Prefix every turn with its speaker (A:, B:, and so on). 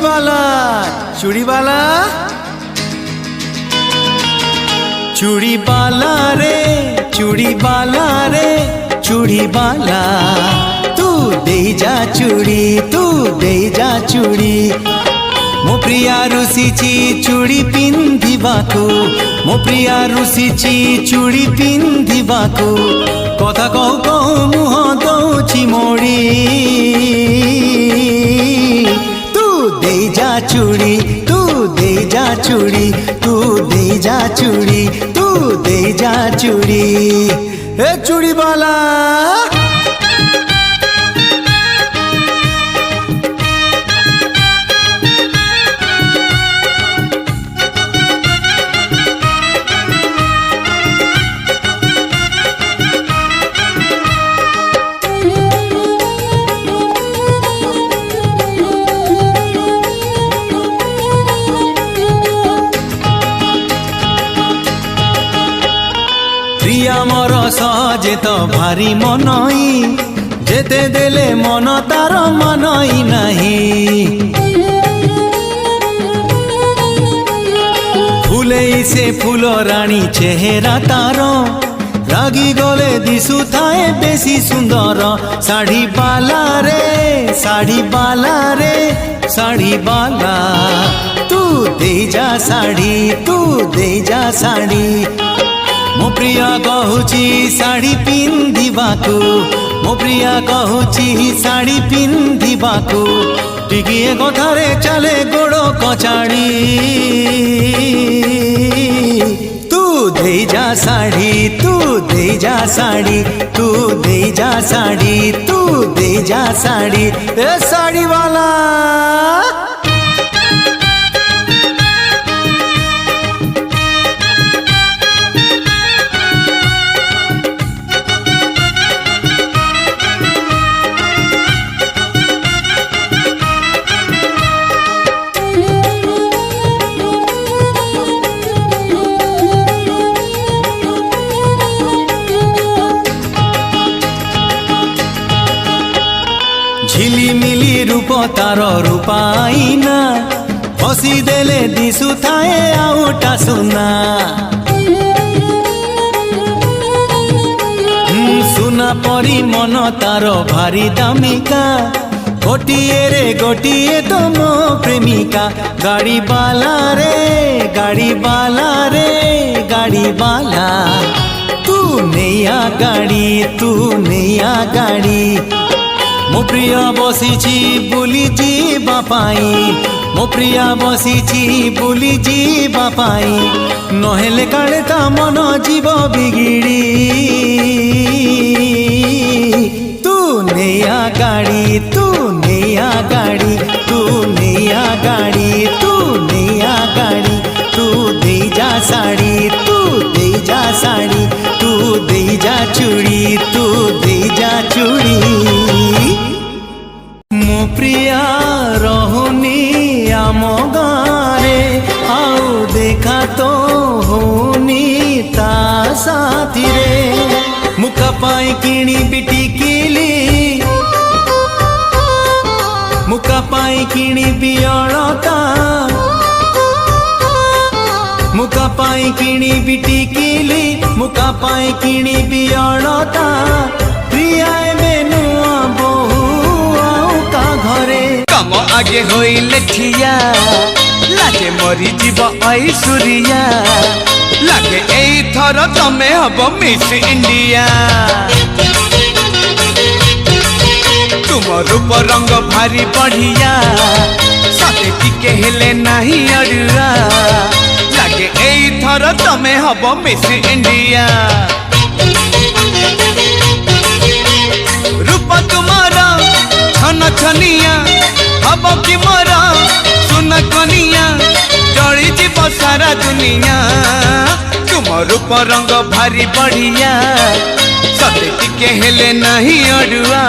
A: चूड़ीवाला चूड़ीवाला चूड़ीवाला रे चूड़ीवाला रे चूड़ीवाला तू दे जा चूड़ी तू दे जा चूड़ी मो प्रिया रुषिची चूड़ी पिंधिबाकू मो प्रिया रुषिची चूड़ी पिंधिबाकू कथा कहू कहू मुह दौची मोड़ी तू दे जा चूड़ी तू दे जा चूड़ी तू दे जा चूड़ी तू दे जा चूड़ी ए चूड़ीवाला प्रिया मोर सहजे तो भारी मनई जेते देले मन तार मनई नहीं फूले से फूल रानी चेहरा तार रागी गले दिशु थाए बेसी सुंदर साड़ी बाला रे साड़ी बाला रे साड़ी बाला तू दे जा साड़ी तू दे जा साड़ी मो प्रिया कहूची साड़ी पिंधिबाकू मो प्रिया कहूची साड़ी पिंधिबाकू टिकिए कथारे चले गोड़ कचाड़ी तू दे जा साड़ी तू दे जा साड़ी तू दे जा साड़ी तू दे जा साड़ी ए साड़ी वाला झिलिमिली रूप तार रूपाईना हसी देले दिशु थाए आउटा सुना सुना परी मन तार भारी दामिका गोटिए रे गोटिए तो मो प्रेमिका गाड़ी बाला रे गाड़ी बाला रे गाड़ी बाला तू नैया गाड़ी तू नैया गाड़ी मो प्रिया बसीची बुली जीवा पाई मो प्रिया बसीची बुली जीवा पाई नहेले काले ता मन जीव बिगिड़ी तू नैया गाड़ी तू नैया गाड़ी तू नैया गाड़ी तू नैया गाड़ी तू दे जा साड़ी तू दे जा साड़ी तू दे जा चूड़ी तू दे जा चूड़ी मो प्रिया रहुनी आम गारे आउ देखा तो होनी ता साथी रे मुका पाई किणी बिटी किली मुका पाई किणी बियणता मुका पाई किणी बिटी किली मुका पाई किणी बियणता प्रिया मेनू बहु घरे कम आगे होइले ठिया लागे मरी जीव ऐश्वर्या लागे एई थर तमे हब मिस इंडिया तुम रूप रंग भारी बढ़िया सते टिके हेले नहीं अड़ुआ लागे एई थर तमे हब मिस इंडिया रूप तुम्हारा छन छनिया हब कि मोर सुन कनिया जड़ी जीव सारा दुनिया तुम रूप रंग भारी बढ़िया सते टिके हेले नहीं अड़ुआ।